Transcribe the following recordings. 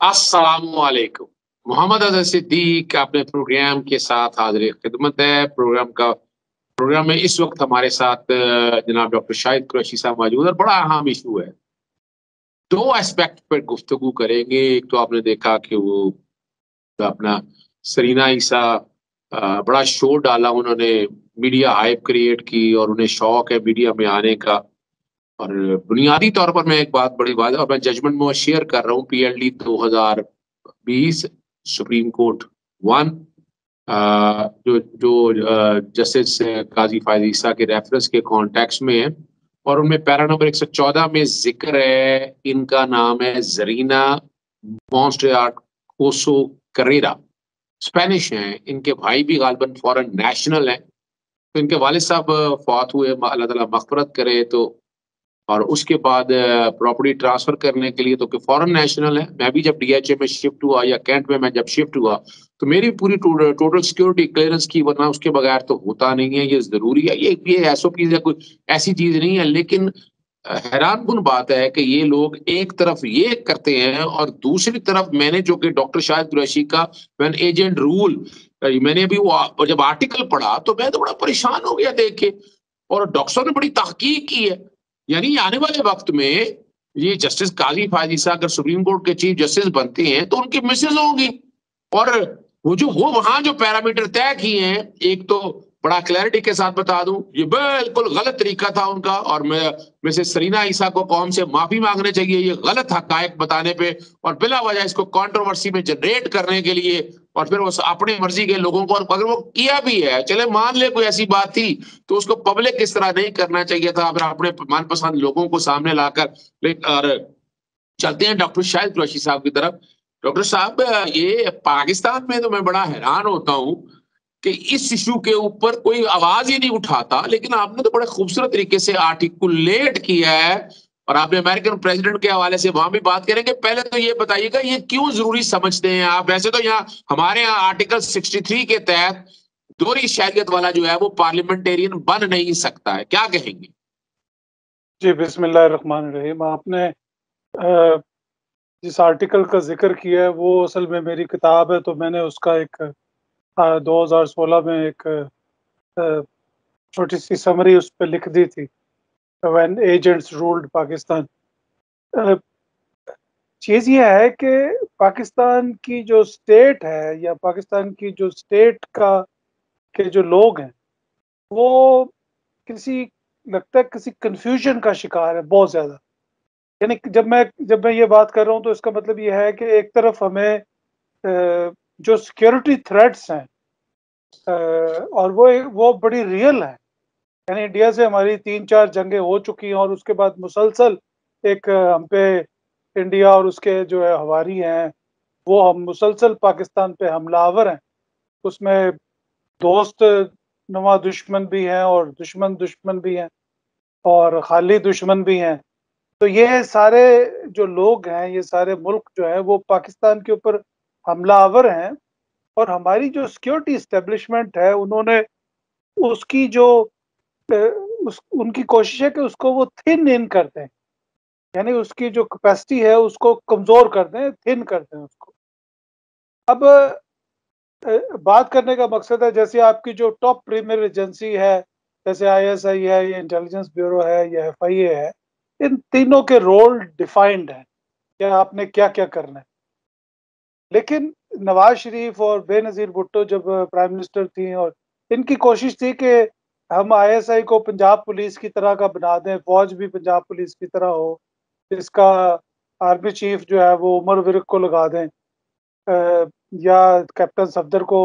अस्सलामुअलैकुम। मोहम्मद अज़हर सिद्दीक अपने प्रोग्राम के साथ हाज़िर खिदमत है। प्रोग्राम में इस वक्त हमारे साथ जनाब डॉक्टर शाहिद कुरैशी साहब मौजूद है और बड़ा अहम इशू है। दो एस्पेक्ट पर गुफ्तगू करेंगे। एक तो आपने देखा कि वो अपना सरीना ईसा बड़ा शोर डाला उन्होंने, मीडिया हाइप क्रिएट की और उन्हें शौक है मीडिया में आने का। और बुनियादी तौर पर मैं एक बात बड़ी बात है और मैं जजमेंट में वो शेयर कर रहा हूँ, पीएलडी 2020 सुप्रीम कोर्ट 1 जो जो जस्टिस काजी फायद ईसा के रेफरेंस के कॉन्टेक्स्ट में है और उनमें पैरा नंबर 114 में जिक्र है, इनका नाम है जरीना मॉन्स्ट्रियाट कोसो करेरा। स्पेनिश हैं, इनके भाई भी गालिबन फॉरेन नेशनल हैं। तो इनके वालिद साहब फौत हुए, अल्लाह ताला मग़फ़िरत करे। तो और उसके बाद प्रॉपर्टी ट्रांसफर करने के लिए तो कि फॉरेन नेशनल है। मैं भी जब डीएचए में शिफ्ट हुआ या कैंट में मैं जब शिफ्ट हुआ तो मेरी पूरी टोटल सिक्योरिटी क्लियरेंस की, वरना उसके बगैर तो होता नहीं है। ये जरूरी है, ये एसओपी है, कोई ऐसी चीज नहीं है। लेकिन हैरानकुन बात है कि ये लोग एक तरफ ये करते हैं और दूसरी तरफ मैंने जो कि डॉक्टर शाहिद कुरैशी का वैन एजेंट रूल, मैंने अभी वो जब आर्टिकल पढ़ा तो मैं तो बड़ा परेशान हो गया देख के। और डॉक्टर साहब ने बड़ी तहकीक की है। यानी आने वाले वक्त में ये जस्टिस काजी फायद ईसा अगर सुप्रीम कोर्ट के चीफ जस्टिस बनते हैं तो उनकी मिसेज होगी। और वो वहां जो पैरामीटर तय किए हैं, एक तो बड़ा क्लैरिटी के साथ बता दूं, ये बिल्कुल गलत तरीका था उनका। और मैं मिसेस सरीना ईसा को कौम से माफी मांगने चाहिए ये गलत हकायक बताने पे और बिला वजह इसको कंट्रोवर्सी में जनरेट करने के लिए। और फिर वो अपनी मर्जी के लोगों को, अगर वो किया भी है, चले मान ले कोई ऐसी बात थी, तो उसको पब्लिक इस तरह नहीं करना चाहिए था। अगर अपने मनपसंद लोगों को सामने लाकर और चलते हैं डॉक्टर शाहिद कुरैशी साहब की तरफ। डॉक्टर साहब, ये पाकिस्तान में तो मैं बड़ा हैरान होता हूं कि इस इशू के ऊपर कोई आवाज ही नहीं उठाता, लेकिन आपने तो बड़े खूबसूरत तरीके से आर्टिकुलेट किया है। और आपने अमेरिकन प्रेसिडेंट के हवाले से वहां भी बात करेंगे। पहले तो ये बताइएगा ये क्यों जरूरी समझते हैं आप? वैसे तो यहाँ हमारे यहाँ आर्टिकल 63 के तहत दोहरी शहरियत वाला जो है वो पार्लियामेंटेरियन बन नहीं सकता है, क्या कहेंगे? जी, बिस्मिल्लाहिर्रहमानिर्रहीम। आपने जिस आर्टिकल का जिक्र किया है वो असल में मेरी किताब है, तो मैंने उसका एक 2016 में एक छोटी सी समरी उस पर लिख दी थी, व्हेन एजेंट्स रूल्ड पाकिस्तान। चीज़ ये है कि पाकिस्तान की जो स्टेट है या पाकिस्तान की जो स्टेट का के जो लोग हैं वो किसी लगता है किसी कंफ्यूजन का शिकार है बहुत ज़्यादा। यानी जब मैं ये बात कर रहा हूँ तो इसका मतलब ये है कि एक तरफ हमें जो सिक्योरिटी थ्रेट्स हैं और वो बड़ी रियल है। यानी इंडिया से हमारी 3-4 जंगें हो चुकी हैं और उसके बाद मुसलसल एक हम पे इंडिया और उसके जो है हवारी हैं, वो हम मुसलसल पाकिस्तान पे हमलावर हैं। उसमें दोस्त नुमा दुश्मन भी हैं और दुश्मन दुश्मन भी हैं और खाली दुश्मन भी हैं। तो ये सारे जो लोग हैं, ये सारे मुल्क जो है वो पाकिस्तान के ऊपर हमलावर हैं। और हमारी जो सिक्योरिटी एस्टेब्लिशमेंट है उन्होंने उसकी जो उनकी कोशिश है कि उसको वो थिन इन कर दें, यानी उसकी जो कैपेसिटी है उसको कमज़ोर कर दें, थिन कर दें उसको। अब बात करने का मकसद है, जैसे आपकी जो टॉप प्रीमियर एजेंसी है, जैसे आईएसआई है, या इंटेलिजेंस ब्यूरो है, या एफआईए है, इन तीनों के रोल डिफाइंड है क्या आपने क्या-क्या करना है। लेकिन नवाज शरीफ और बेनज़ीर भुट्टो जब प्राइम मिनिस्टर थी और इनकी कोशिश थी कि हम आईएसआई को पंजाब पुलिस की तरह का बना दें, फौज भी पंजाब पुलिस की तरह हो, इसका आर्मी चीफ जो है वो उमर विर्क को लगा दें, या कैप्टन सफदर को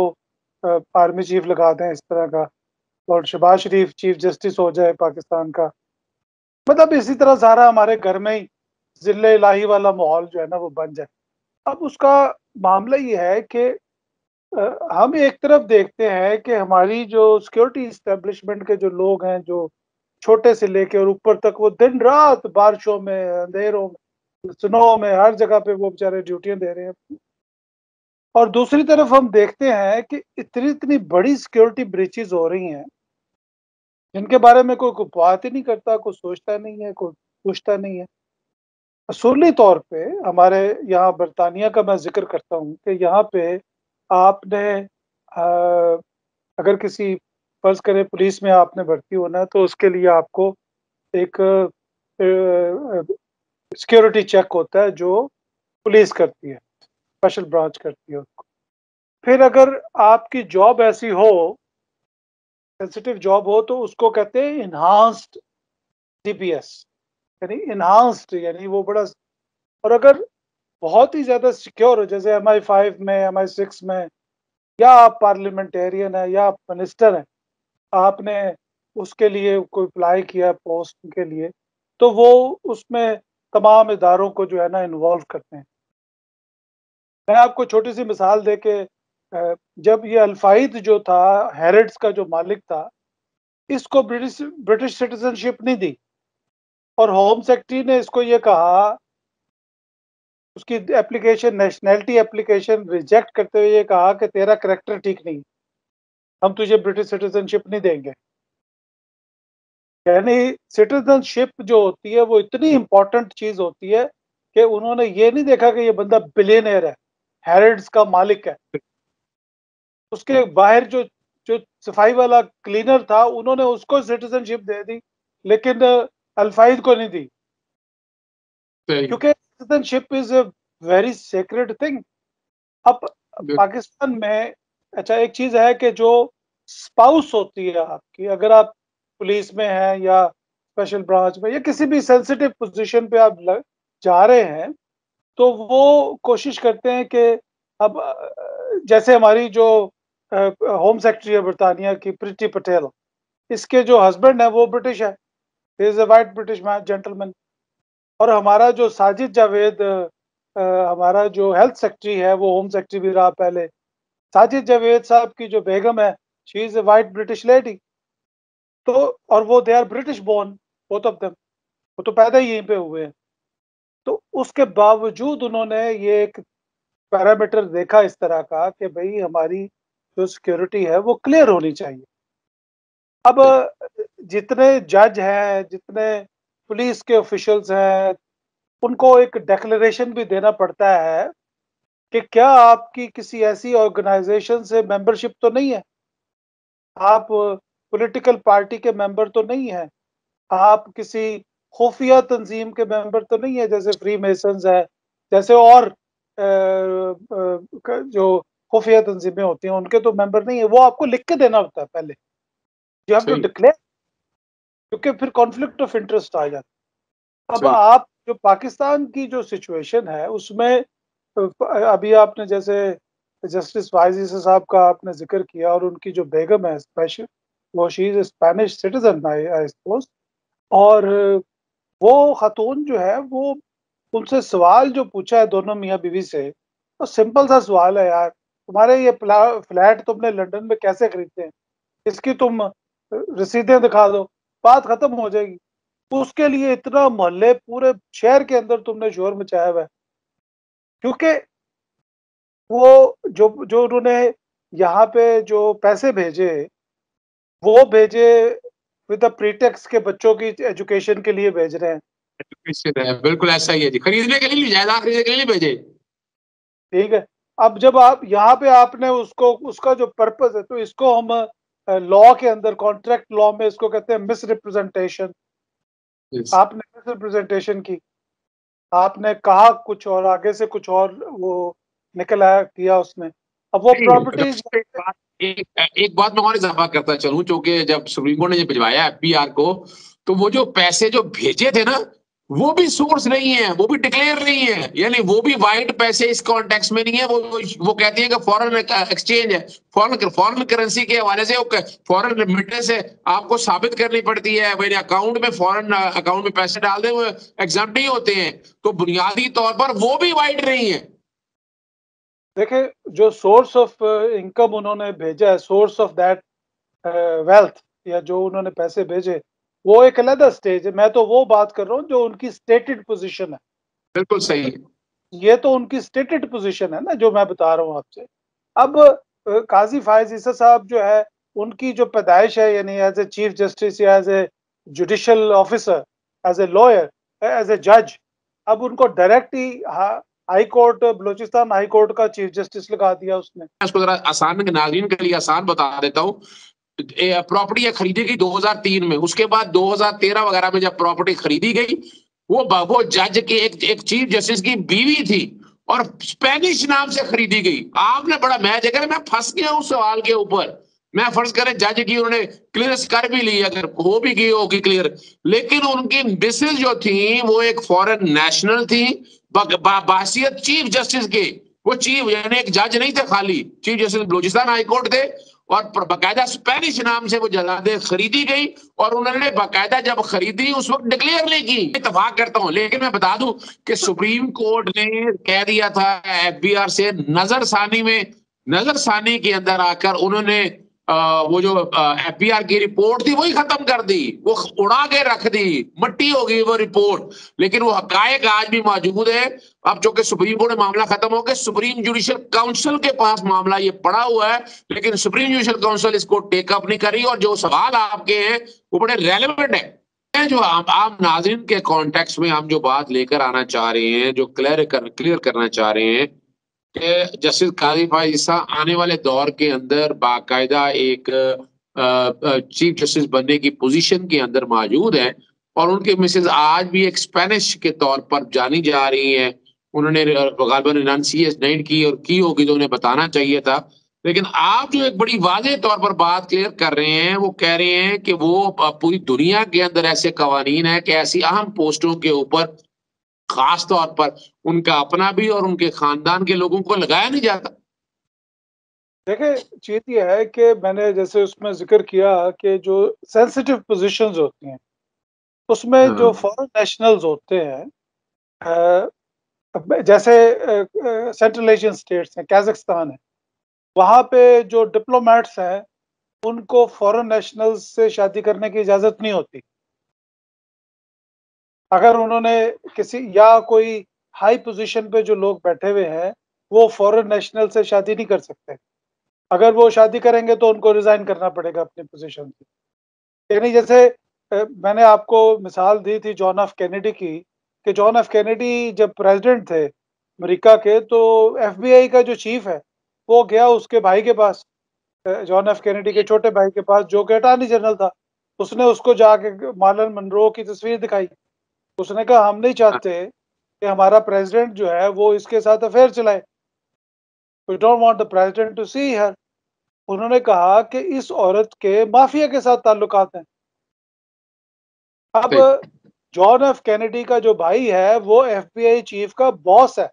आर्मी चीफ लगा दें इस तरह का, और शहबाज शरीफ चीफ जस्टिस हो जाए पाकिस्तान का। मतलब इसी तरह सारा हमारे घर में ही ज़िल्ले इलाही वाला माहौल जो है ना वो बन जाए। अब उसका मामला ये है कि हम एक तरफ देखते हैं कि हमारी जो सिक्योरिटी एस्टेब्लिशमेंट के जो लोग हैं, जो छोटे से लेके और ऊपर तक, वो दिन रात बारिशों में, अंधेरों में, स्नो में, हर जगह पे वो बेचारे ड्यूटियां दे रहे हैं। और दूसरी तरफ हम देखते हैं कि इतनी इतनी बड़ी सिक्योरिटी ब्रीचेस हो रही हैं जिनके बारे में कोई बात ही नहीं करता, कोई सोचता नहीं है, कोई पूछता नहीं है। असूली तौर पे हमारे यहाँ बरतानिया का मैं ज़िक्र करता हूँ कि यहाँ पे आपने अगर किसी फ़र्ज़ करें पुलिस में आपने भर्ती होना है तो उसके लिए आपको एक सिक्योरिटी चेक होता है जो पुलिस करती है, स्पेशल ब्रांच करती है उसको। फिर अगर आपकी जॉब ऐसी हो, सेंसिटिव जॉब हो तो उसको कहते हैं एनहांस्ड डीपीएस, यानी एनहांस्ड यानी वो बड़ा। और अगर बहुत ही ज़्यादा सिक्योर हो जैसे MI5 में, MI6 में, या आप पार्लियामेंटेरियन हैं या आप मिनिस्टर हैं, आपने उसके लिए कोई अप्लाई किया पोस्ट के लिए, तो वो उसमें तमाम इदारों को जो है ना इन्वॉल्व करते हैं। मैं आपको छोटी-सी मिसाल देके जब ये अल-फ़ाइद जो था, हैरिट्स का जो मालिक था, इसको ब्रिटिश सिटीज़नशिप नहीं दी और होम सेक्रेटरी ने इसको ये कहा, उसकी एप्लीकेशन नेशनैलिटी एप्लीकेशन रिजेक्ट करते हुए ये कहा कि तेरा करैक्टर ठीक नहीं है, हम तुझे ब्रिटिश सिटीज़नशिप नहीं देंगे। यानी सिटीज़नशिप जो होती है वो इतनी इम्पोर्टेंट चीज़ होती है कि उन्होंने ये नहीं देखा कि ये बंदा बिलियनेयर है, हैरिट्स का मालिक है। उसके बाहर जो जो सफाई वाला क्लीनर था, उन्होंने उसको सिटीज़नशिप दे दी, लेकिन अल-फ़ाइद को नहीं दी, सही। क्योंकि citizenship is a very sacred thing. अब बिल- पाकिस्तान में अच्छा एक चीज़ है कि जो स्पाउस होती है आपकी, अगर आप पुलिस में हैं या स्पेशल ब्रांच में या किसी भी सेंसिटिव पोज़ीशन पे आप जा रहे हैं, तो वो कोशिश करते हैं कि अब जैसे हमारी जो होम सेक्रेटरी है बरतानिया की प्रीति पटेल, इसके जो हस्बैंड है वो ब्रिटिश है, he is a white British man gentleman. और हमारा जो साजिद जावेद हमारा जो हेल्थ सेक्रेटरी है, वो होम सेक्रेटरी भी रहा पहले। साजिद जावेद साहब की जो बेगम है, she is a white British lady. तो और वो they are British born, both of them, वो तो पैदा ही यहीं पे हुए हैं। तो उसके बावजूद उन्होंने ये एक पैरामीटर देखा इस तरह का कि भई हमारी जो सिक्योरिटी है वो क्लियर होनी चाहिए। अब जितने जज हैं, जितने पुलिस के ऑफिशियल्स हैं, उनको एक डिक्लेरेशन भी देना पड़ता है कि क्या आपकी किसी ऐसी ऑर्गेनाइजेशन से मेंबरशिप तो नहीं है? आप पॉलिटिकल पार्टी के मेंबर तो नहीं हैं? आप किसी खुफिया तंज़ीम के मेंबर तो नहीं है जैसे फ्रीमेसन्स है, जैसे और जो खुफिया तंज़ीमें होती हैं उनके तो मेंबर नहीं है, वो आपको लिख के देना होता है पहले। यू हैव टू सही। डिक्लेयर, क्योंकि फिर कॉन्फ्लिक्ट ऑफ इंटरेस्ट आ जाता है। अब सही। आप जो पाकिस्तान की जो सिचुएशन है उसमें अभी आपने जैसे जस्टिस वाइज ईसा साहब का आपने ज़िक्र किया और उनकी जो बेगम है स्पेशल, वो she is a Spanish citizen I suppose. और वो खातून जो है वो उनसे सवाल जो पूछा है दोनों मियाँ-बीवी से, तो सिंपल सा सवाल है यार, तुम्हारे ये फ्लैट तुमने लंदन में कैसे खरीदे हैं? इसकी तुम रसीदें दिखा दो, बात खत्म हो जाएगी। उसके लिए इतना मोहल्ले पूरे शहर के अंदर तुमने शोर मचाया हुआ है, क्योंकि वो जो जो उन्होंने यहाँ पे जो पैसे भेजे, वो भेजे विद द प्रीटेक्स्ट के बच्चों की एजुकेशन के लिए भेज रहे हैं, निश्चित है, बिल्कुल ऐसा ही है जी, खरीदने के लिए नहीं, जायदाद खरीदने के लिए नहीं भेजे। ठीक है? अब जब आप यहाँ पे आपने उसको उसका जो पर्पज़ है, तो इसको हम लॉ के अंदर कॉन्ट्रैक्ट लॉ में इसको कहते हैं मिसरिप्रेजेंटेशन। यस। आपने मिसरिप्रेजेंटेशन की, आपने कहा कुछ और आगे से कुछ और वो निकल आया किया उसने। अब वो नहीं, प्रॉपर्टीज़ एक बात मैं और इज़ाफ़ा करता चलूँ, चूँकि जब सुप्रीम कोर्ट ने ये भिजवाया एफबीआर को, तो वो जो पैसे जो भेजे थे ना, वो भी सोर्स नहीं है, वो भी डिक्लेयर नहीं है। यानी वो भी व्हाइट पैसे इस कॉन्टेक्स्ट में नहीं है। वो कहती है कि फॉरेन एक्सचेंज है। फॉरेन करेंसी के हवाले से वो फॉरेन रेमिटेंस है, आपको साबित करनी पड़ती है, मेरे अकाउंट में फॉरेन अकाउंट में पैसे डाल दें, वो एग्ज़म्प्ट नहीं होते हैं। तो बुनियादी तौर पर वो भी व्हाइट नहीं है। देखिए, जो सोर्स ऑफ इनकम उन्होंने भेजा है, सोर्स ऑफ दैट वेल्थ या जो उन्होंने पैसे भेजे, वो एक अलग स्टेज है। मैं तो वो बात कर रहा हूँ जो उनकी स्टेटेड पोज़ीशन है। बिल्कुल सही है। ये तो उनकी स्टेटेड पोज़ीशन है ना जो मैं बता रहा हूँ आपसे। अब काज़ी फ़ाइज़ ईसा साहब जो है, उनकी जो पैदाइश है यानी एज़ ए चीफ जस्टिस या as a judicial officer, as a lawyer, as a जज, अब उनको डायरेक्ट ही high court, Balochistan high court का चीफ जस्टिस लगा दिया उसने। इसको जरा आसान, नाज़रीन के लिए आसान बता देता हूँ। प्रॉपर्टी खरीदी गई 2003 में, उसके बाद 2013 वगैरह में जब प्रॉपर्टी खरीदी गई, वो जज के एक चीफ जस्टिस की बीवी थी और स्पेनिश नाम से खरीदी गई। आपने बड़ा, मैं देखा मैं फंस गया उस सवाल के ऊपर। मैं फर्ज करें जज की उन्होंने क्लियरेंस कर भी ली, अगर हो भी गई होगी क्लियर, लेकिन उनकी मिसेज जो थी वो एक फॉरेन नेशनल थी, बासियत चीफ जस्टिस के। वो चीफ यानी एक जज नहीं थे खाली, chief justice Balochistan high court थे, और बाकायदा स्पेनिश नाम से वो जगह खरीदी गई। और उन्होंने बाकायदा जब खरीदी उस वक्त डिक्लेयर नहीं की, इतफाक करता हूं, लेकिन मैं बता दूं कि सुप्रीम कोर्ट ने कह दिया था एफबीआर से नजरसानी में, नजरसानी के अंदर आकर उन्होंने वो जो एफबीआर की रिपोर्ट थी वही खत्म कर दी, वो उड़ा के रख दी, मट्टी हो गई वो रिपोर्ट। लेकिन वो हकायक आज भी मौजूद है। अब चूंकि सुप्रीम कोर्ट में मामला खत्म हो गया, सुप्रीम जुडिशियल काउंसिल के पास मामला ये पड़ा हुआ है, लेकिन सुप्रीम जुडिशियल काउंसिल इसको टेकअप नहीं कर रही। और जो सवाल आपके हैं वो बड़े रेलेवेंट है, जो आम नाज़रीन के कॉन्टेक्स्ट में हम जो बात लेकर आना चाह रहे हैं, जो क्लियर करना चाह रहे हैं कि जस्टिस काजी ईसा आने वाले दौर के अंदर बाकायदा एक चीफ जस्टिस बनने की पोजीशन के अंदर मौजूद है, और उनके मिसेज आज भी एक स्पेनिश के तौर पर जानी जा रही है। उन्होंने गालिबन रिनाउंसिएट नहीं की, और की होगी तो उन्हें बताना चाहिए था। लेकिन आप जो एक बड़ी वाज़ेह तौर पर बात क्लियर कर रहे हैं, वो कह रहे हैं कि वो पूरी दुनिया के अंदर ऐसे कवानीन है कि ऐसी अहम पोस्टों के ऊपर खास तौर पर उनका अपना भी और उनके खानदान के लोगों को लगाया नहीं जाता। देखिए, चीज़ ये है कि मैंने जैसे उसमें ज़िक्र किया कि जो सेंसिटिव पोज़ीशंस होती हैं, उसमें जो हाँ, फॉरेन नेशनल्स होते हैं, अ, जैसे सेंट्रल एशियन स्टेट्स हैं, कज़ाकिस्तान है, वहाँ पे जो डिप्लोमैट्स हैं, उनको फॉरेन नेशनल्स से शादी करने की इजाज़त नहीं होती। अगर उन्होंने किसी या कोई हाई पोज़ीशन पे जो लोग बैठे हुए हैं, वो फॉरेन नेशनल से शादी नहीं कर सकते। अगर वो शादी करेंगे तो उनको रिज़ाइन करना पड़ेगा अपनी पोज़ीशन से। यानी जैसे मैंने आपको मिसाल दी थी जॉन एफ कैनेडी की, कि जॉन एफ कैनेडी जब प्रेज़िडेंट थे अमेरिका के, तो एफबीआई का जो चीफ है, वो गया उसके भाई के पास, जॉन एफ कैनेडी के छोटे भाई के पास, जो कि अटॉर्नी जनरल था। उसने उसको जाके मार्लन मनरो की तस्वीर दिखाई। उसने कहा, हम नहीं हाँ, चाहते कि हमारा प्रेज़िडेंट जो है वो इसके साथ अफ़ेयर चलाए। We don't want the president to see her. उन्होंने कहा कि इस औरत के माफिया के साथ ताल्लुकात हैं। अब सही, जॉन एफ कैनेडी का जो भाई है वो एफबीआई चीफ का बॉस है,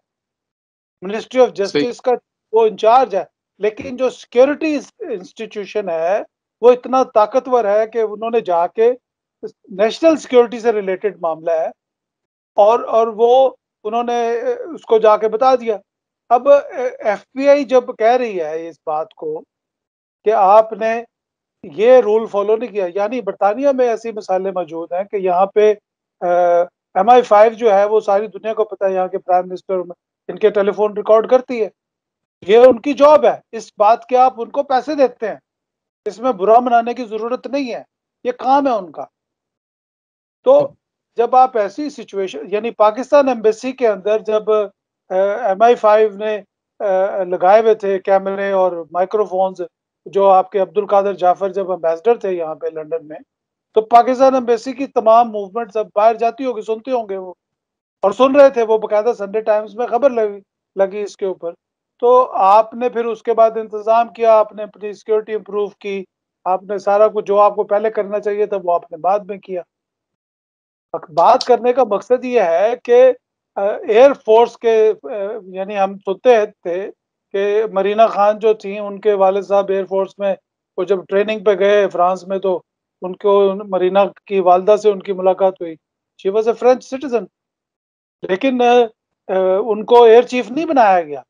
मिनिस्ट्री ऑफ सही, जस्टिस का वो इंचार्ज है। लेकिन जो सिक्योरिटी इंस्टीट्यूशन है वो इतना ताकतवर है कि उन्होंने जाके, नेशनल सिक्योरिटी से रिलेटेड मामला है, और वो उन्होंने उसको जाके बता दिया। अब एफबीआई जब कह रही है इस बात को कि आपने ये रूल फॉलो नहीं किया, यानी बरतानिया में ऐसी मिसालें मौजूद हैं कि यहाँ पे MI5 जो है वो सारी दुनिया को पता है, यहाँ के प्राइम मिनिस्टर इनके टेलीफोन रिकॉर्ड करती है। ये उनकी जॉब है, इस बात के आप उनको पैसे देते हैं, इसमें बुरा मनाने की जरूरत नहीं है, ये काम है उनका। तो जब आप ऐसी सिचुएशन, यानी पाकिस्तान एम्बेसी के अंदर जब MI5 ने लगाए हुए थे कैमरे और माइक्रोफोन्स, जो आपके अब्दुल कादिर जाफर जब एम्बेसडर थे यहाँ पे लंदन में, तो पाकिस्तान एम्बेसी की तमाम मूवमेंट सब बाहर जाती होगी, सुनते होंगे वो, और सुन रहे थे वो, बकायदा संडे टाइम्स में खबर लगी इसके ऊपर। तो आपने फिर उसके बाद इंतजाम किया, आपने अपनी सिक्योरिटी इंप्रूव की, आपने सारा कुछ जो आपको पहले करना चाहिए था वो आपने बाद में किया। बात करने का मकसद ये है कि एयर फोर्स के, यानी हम सुनते थे कि मरीना खान जो थी, उनके वालिद साहब एयर फोर्स में, वो जब ट्रेनिंग पे गए फ्रांस में, तो उनको मरीना की वालदा से उनकी मुलाकात हुई। She was a French citizen, लेकिन उनको एयर चीफ नहीं बनाया गया।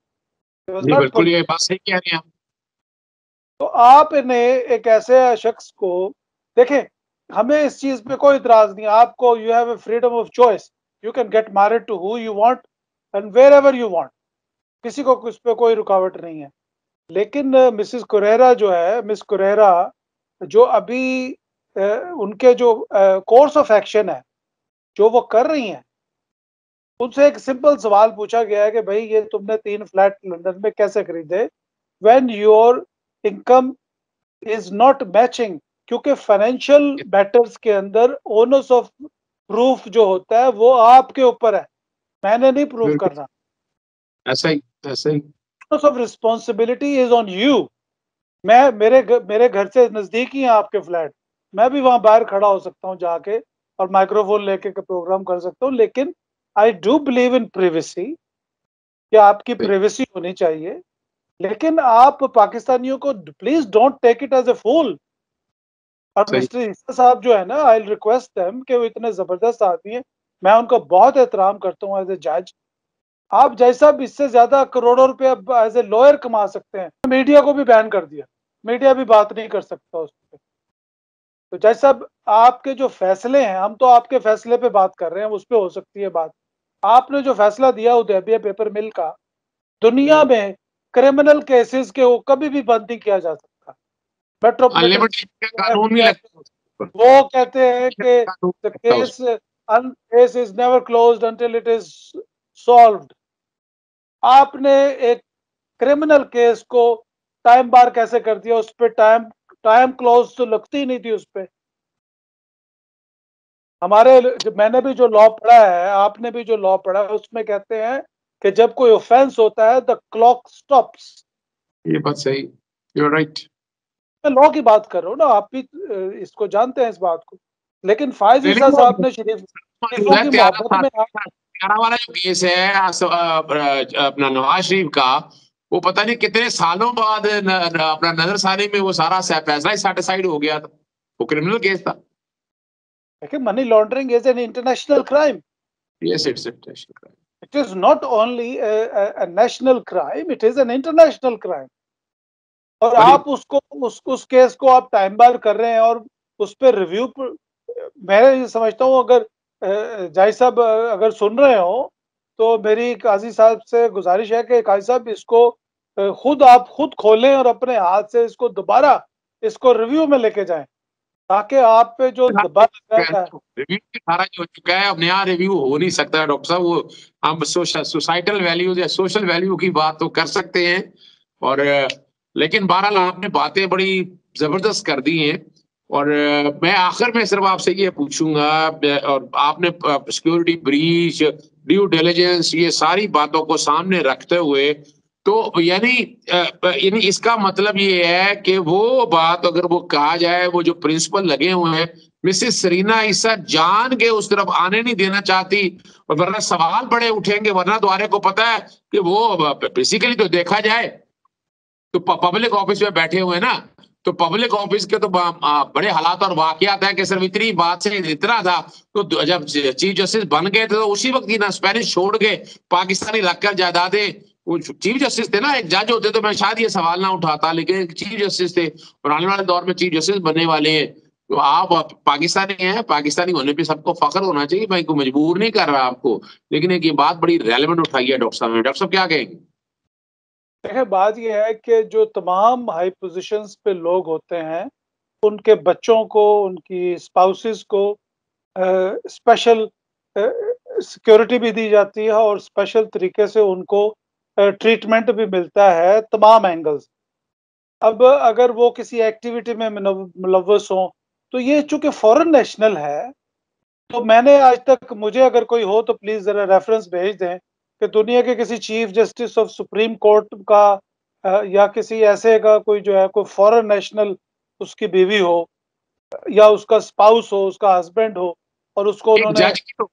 It was नहीं, not बिल्कुल permitted। ये बात सही कह रहे हैं आप। तो आपने एक ऐसे शख्स को, देखें, हमें इस चीज पे कोई इतराज नहीं है, आपको, you have a freedom of choice, you can get married to who you want and wherever you want, किसी को उस पे कोई रुकावट नहीं है। लेकिन मिसिस कुरेरा जो है, मिस कुरेरा, जो अभी अ, उनके जो कोर्स ऑफ एक्शन है जो वो कर रही हैं, उनसे एक सिंपल सवाल पूछा गया है कि भाई ये तुमने 3 फ्लैट लंदन में कैसे खरीदे when your income is not matching, क्योंकि फाइनेंशियल मैटर्स के अंदर ओनर्स ऑफ प्रूफ जो होता है वो आपके ऊपर है, मैंने नहीं प्रूव बिल्कुल करना। ऐसा ही, ऐसा ही। Onus of responsibility is on you. मैं मेरे घर से नजदीक ही है आपके फ्लैट, मैं भी वहां बाहर खड़ा हो सकता हूँ जाके और माइक्रोफोन लेके के प्रोग्राम कर सकता हूँ, लेकिन I do believe in privacy, कि आपकी सही। प्रिवेसी होनी चाहिए। लेकिन आप पाकिस्तानियों को please don't take it as a fool. और सही। मिस्टर ईसा साहब जो है ना, आई रिक्वेस्ट देम कि वो इतने जबरदस्त आदमी है, मैं उनका बहुत एहतराम करता हूँ एज ए जज। आप जैसा भी इससे ज्यादा करोड़ों रुपया एज ए लॉयर कमा सकते हैं। मीडिया को भी बैन कर दिया, मीडिया भी बात नहीं कर सकता उस पर। तो जज साहब आपके जो फैसले हैं, हम तो आपके फैसले पे बात कर रहे हैं, उस पर हो सकती है बात। आपने जो फैसला दिया उदैबिया पेपर मिल का, दुनिया में क्रिमिनल केसेस के वो कभी भी बंद नहीं किया जा सकता। मेट्रोपॉलिटन अनलिमिटेड का कानून नहीं लगता उसके ऊपर। वो कहते हैं कि कानून द लगता उस case is never closed until it is solved. आपने एक क्रिमिनल केस को टाइम बार कैसे कर दिया? उस पे टाइम टाइम क्लोज तो लगती ही नहीं थी उस पे। हमारे मैंने भी जो लॉ पढ़ा है, आपने भी जो लॉ पढ़ा है, उसमें कहते हैं कि जब कोई ऑफेंस होता है द क्लॉक स्टॉप्स। ये बात सही, यू आर राइट। मैं लॉ की बात कर रहा हूँ ना, आप भी इसको जानते हैं इस बात को। लेकिन फायज ईसा लेकिन वो साहब ने मौजूद शरीफों है की त्यारा मोहब्बत में त्यारा वाला जो केस है अपना नवाज शरीफ का, वो पता नहीं कितने सालों बाद अपना नजरसानी में वो सारा फैसला ही सेटिसाइड हो गया था। वो क्रिमिनल केस था। देखिए, money laundering is an international crime. Yes, it's international. It is not only a national crime, it is an international crime. और बड़ी आप उसको उस केस को आप टाइम बार कर रहे हैं और उस पर रिव्यू मैं ये समझता हूँ, अगर जाहिर साहब अगर सुन रहे हो तो मेरी काजी साहब से गुजारिश है कि काजी साहब इसको खुद आप खुद खोलें और अपने हाथ से इसको दोबारा इसको रिव्यू में लेके जाएं, ताकि आप पे जो दबाव लगा है। रिव्यू सारा हो चुका है, अब नया रिव्यू हो नहीं सकता डॉक्टर साहब। वो हम सोसाइटल वैल्यूज या सोशल वैल्यू की बात तो कर सकते हैं, और लेकिन बहरहाल आपने बातें बड़ी जबरदस्त कर दी हैं। और मैं आखिर में सिर्फ आपसे ये पूछूंगा, और आपने सिक्योरिटी ब्रीच, ड्यू डिलिजेंस, ये सारी बातों को सामने रखते हुए, तो यानी इसका मतलब ये है कि वो बात अगर वो कहा जाए, वो जो प्रिंसिपल लगे हुए हैं, मिसेस सरीना ईसा जान के उस तरफ आने नहीं देना चाहती, और वरना सवाल बड़े उठेंगे। वरना तुम्हारे को पता है कि वो बेसिकली तो देखा जाए तो पब्लिक ऑफिस में बैठे हुए हैं ना, तो पब्लिक ऑफिस के तो बड़े हालात और वाकयात हैं कि सिर्फ इतनी बात से इतना था। तो जब चीफ जस्टिस बन गए थे तो उसी वक्त ही ना स्पेनिश छोड़ के पाकिस्तानी रखकर जायदादें, वो चीफ जस्टिस थे ना, एक जज होते तो मैं शायद ये सवाल ना उठाता, लेकिन एक चीफ जस्टिस थे और आने वाले दौर में चीफ जस्टिस बनने वाले हैं। तो आप पाकिस्तानी हैं, पाकिस्तानी होने पे सबको फख्र होना चाहिए, भाई को मजबूर नहीं कर रहा आपको। लेकिन एक ये बात बड़ी रेलेवेंट उठाई है डॉक्टर साहब ने। डॉक्टर साहब क्या कहेंगे? देखिए, बात यह है कि जो तमाम हाई पोजीशंस पे लोग होते हैं, उनके बच्चों को, उनकी स्पाउसेस को स्पेशल सिक्योरिटी भी दी जाती है और स्पेशल तरीके से उनको ट्रीटमेंट भी मिलता है तमाम एंगल्स। अब अगर वो किसी एक्टिविटी में मुलव्वस हों, तो ये चूंकि फॉरेन नेशनल है, तो मैंने आज तक, मुझे अगर कोई हो तो प्लीज जरा रेफरेंस भेज दें कि दुनिया के किसी chief justice of supreme court का या किसी ऐसे का कोई जो है कोई फॉरेन नेशनल, उसकी बीवी हो या उसका स्पाउस हो, उसका हस्बैंड हो, और उसको एक उन्होंने जज की तो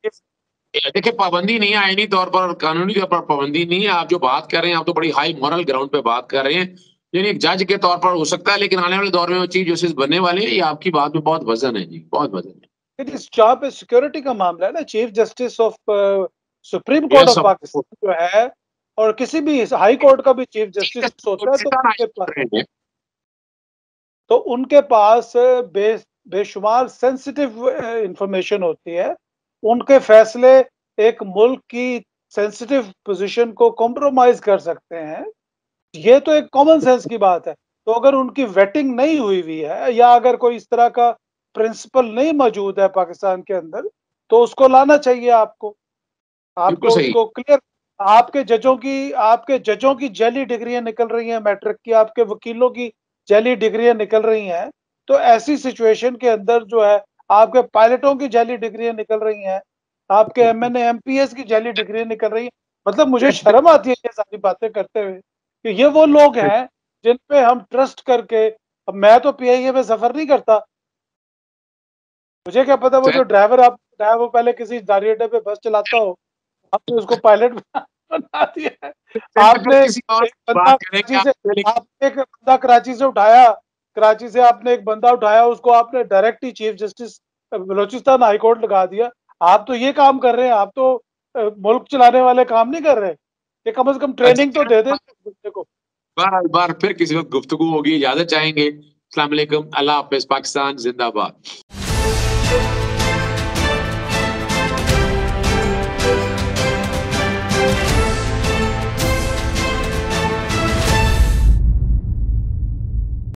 देखिए पाबंदी नहीं है, आईनी तौर पर, कानूनी तौर पर पाबंदी नहीं है। आप जो बात कर रहे हैं, आप तो बड़ी हाई मॉरल ग्राउंड पे बात कर रहे हैं, यानी एक जज के तौर पर हो सकता है, लेकिन आने वाले दौर में वो चीफ जस्टिस बनने वाले हैं। ये आपकी बात में बहुत वजन है जी, बहुत वजन इस जहाँ पे सिक्योरिटी का मामला है ना, चीफ जस्टिस ऑफ सुप्रीम है। Court yes of of Pakistan जो है, और किसी भी हाई कोर्ट का भी चीफ जस्टिस होता है, कोर्स। तो उनके पास बेशुमार सेंसिटिव इंफॉर्मेशन होती है। उनके फैसले एक मुल्क की सेंसिटिव पोजीशन को कॉम्प्रोमाइज कर सकते हैं। ये तो एक कॉमन सेंस की बात है। तो अगर उनकी वेटिंग नहीं हुई हुई है, या अगर कोई इस तरह का प्रिंसिपल नहीं मौजूद है पाकिस्तान के अंदर, तो उसको लाना चाहिए आपको। बिल्कुल आपको सही। उसको क्लियर, आपके जजों की जाली डिग्रियां निकल रही हैं मैट्रिक की, आपके वकीलों की जाली डिग्रियां निकल रही हैं। तो ऐसी सिचुएशन के अंदर जो है आपके पायलटों की जाली डिग्रियां निकल रही हैं, आपके एमएनए एमपीएस की जाली डिग्रियां निकल रही हैं। मतलब मुझे शर्म आती है ये सारी बातें करते हुए कि ये वो लोग हैं जिन पे हम ट्रस्ट करके, अब मैं तो पीआईए में सफर नहीं करता, मुझे क्या पता वो जो ड्राइवर आप है वो पहले किसी दारी अड्डे पे बस चलाता हो, आपने उसको पायलट बना दिया है। आपने किसी और एक बंदा बात करेंगे कराची से आपसे, आपने एक बंदा कराची से उठाया, कराची से आपने एक बंदा उठाया, उसको आपने डायरेक्ट ही chief justice Balochistan high court लगा दिया। आप तो ये काम कर रहे हैं, आप तो मुल्क चलाने वाले काम नहीं कर रहे। ये कम से कम ट्रेनिंग तो दे दें दूसरे को। बार बार फिर किसी वक्त गुफ्तगू होगी, इजाजत चाहेंगे। अस्सलाम वालेकुम, अल्लाह हाफिज, पाकिस्तान जिंदाबाद।